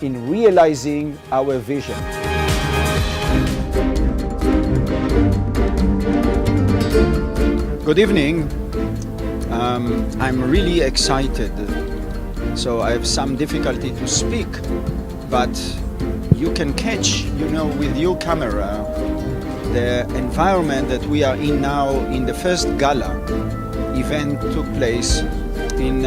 in realizing our vision. Good evening. I'm really excited. So I have some difficulty to speak, but you can catch, with your camera, the environment that we are in now. In the first Gala event took place in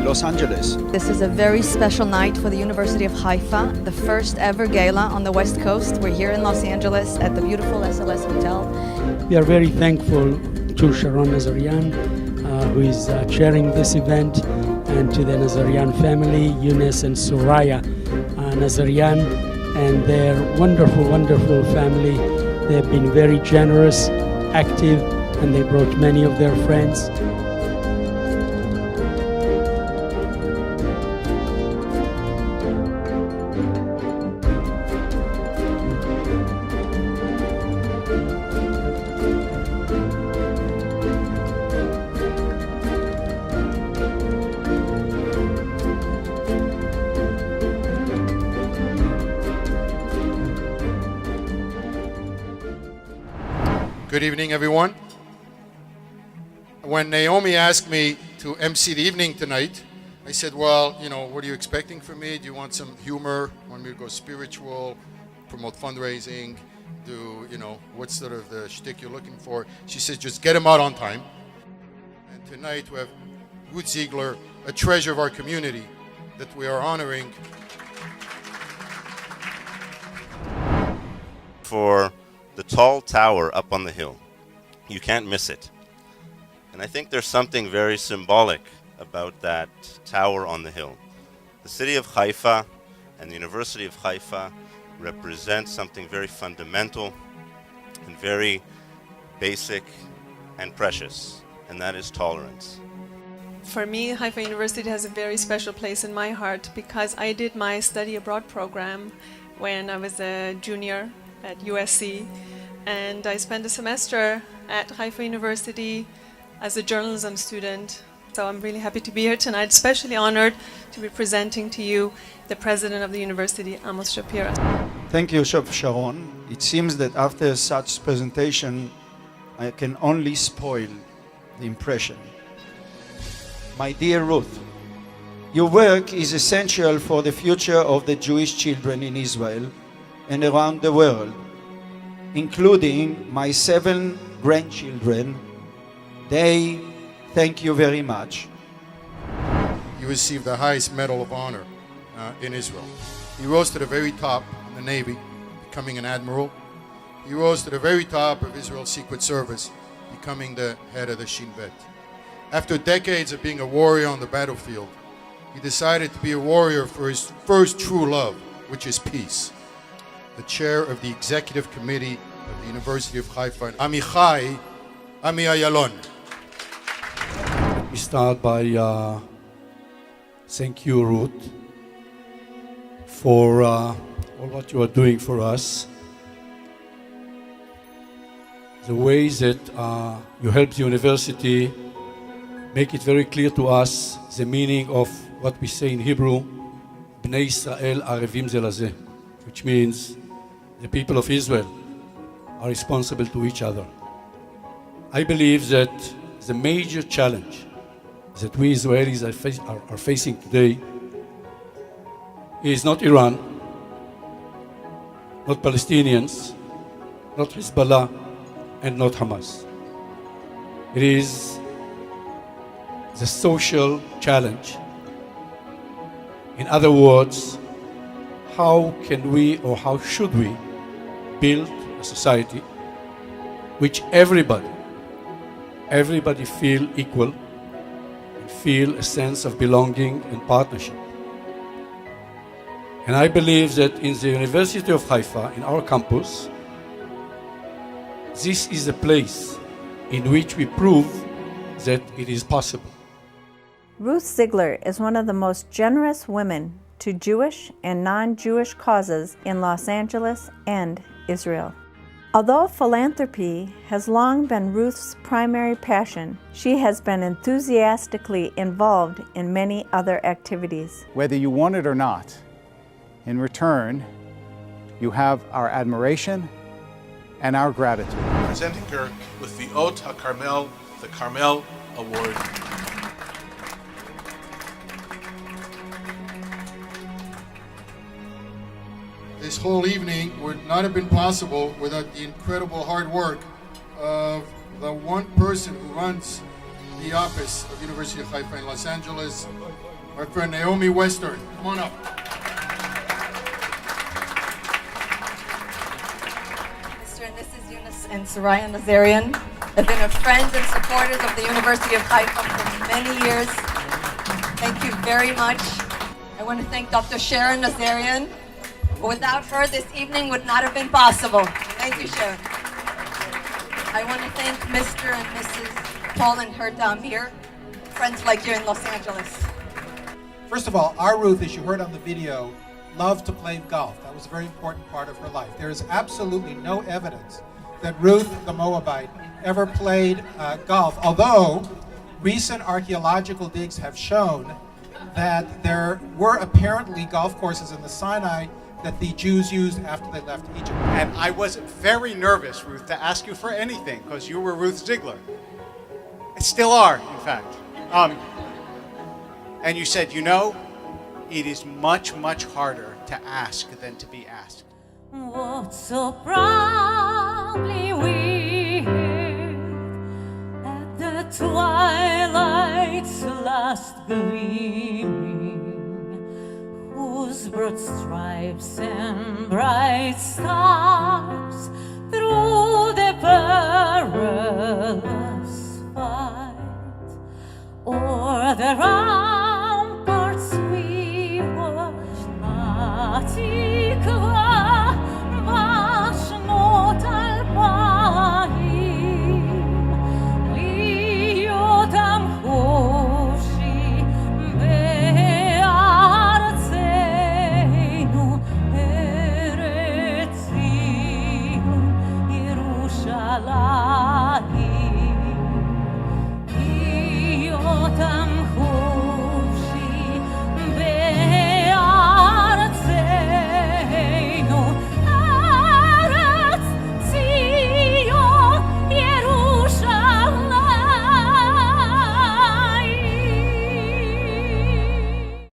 Los Angeles. This is a very special night for the University of Haifa, the first ever gala on the West Coast. We're here in Los Angeles at the beautiful SLS Hotel. We are very thankful to Sharon Nazarian, who is chairing this event, and to the Nazarian family, Eunice and Soraya Nazarian, and their wonderful, wonderful family. They've been very generous, active, and they brought many of their friends. Good evening, everyone. When Naomi asked me to MC the evening tonight, I said, well, what are you expecting from me? Do you want some humor? Want me to go spiritual, promote fundraising, do, what sort of the shtick you're looking for? She said, just get them out on time. And tonight we have Ruth Ziegler, a treasure of our community that we are honoring. For the tall tower up on the hill. You can't miss it. And I think there's something very symbolic about that tower on the hill. The city of Haifa and the University of Haifa represent something very fundamental and very basic and precious, and that is tolerance. For me, Haifa University has a very special place in my heart because I did my study abroad program when I was a junior at USC, and I spent a semester at Haifa University as a journalism student. So I'm really happy to be here tonight, especially honored to be presenting to you the president of the university, Amos Shapira. Thank you, Sharon. It seems that after such presentation, I can only spoil the impression. My dear Ruth, your work is essential for the future of the Jewish children in Israel and around the world, including my 7 grandchildren. They thank you very much. You received the highest medal of honor in Israel. You rose to the very top in the Navy, becoming an admiral. You rose to the very top of Israel's Secret Service, becoming the head of the Shin Bet. After decades of being a warrior on the battlefield, he decided to be a warrior for his first true love, which is peace. The chair of the executive committee of the University of Haifa, Amichai Ami Ayalon. We start by thank you, Ruth, for all what you are doing for us. The way that you help the university make it very clear to us the meaning of what we say in Hebrew, Bnei Israel arevim ze lazeh, which means the people of Israel are responsible to each other. I believe that the major challenge that we Israelis are facing today is not Iran, not Palestinians, not Hezbollah, and not Hamas. It is the social challenge. In other words, how can we or how should we build a society which everybody feel equal and feel a sense of belonging and partnership. And I believe that in the University of Haifa, in our campus, this is a place in which we prove that it is possible. Ruth Ziegler is one of the most generous women to Jewish and non-Jewish causes in Los Angeles and Israel. Although philanthropy has long been Ruth's primary passion, she has been enthusiastically involved in many other activities. Whether you want it or not, In return, you have our admiration and our gratitude. Presenting her with the Ot HaCarmel, the Carmel Award. This whole evening would not have been possible without the incredible hard work of the one person who runs the office of University of Haifa in Los Angeles, my friend Naomi Western. Come on up. Mr. and Mrs. Eunice and Soraya Nazarian have been friends and supporters of the University of Haifa for many years. Thank you very much. I want to thank Dr. Sharon Nazarian. Without her, this evening would not have been possible. Thank you, Sharon. I want to thank Mr. and Mrs. Paul and Herta Amir, friends like you in Los Angeles. First of all, our Ruth, as you heard on the video, loved to play golf. That was a very important part of her life. There is absolutely no evidence that Ruth, the Moabite, ever played golf, although recent archaeological digs have shown that there were apparently golf courses in the Sinai that the Jews used after they left Egypt. And I was very nervous, Ruth, to ask you for anything, because you were Ruth Ziegler. Still are, in fact. And you said, you know, it is much, much harder to ask than to be asked. What so proudly we hailed at the twilight's last gleaming, whose broad stripes and bright stars through the perilous fight o'er the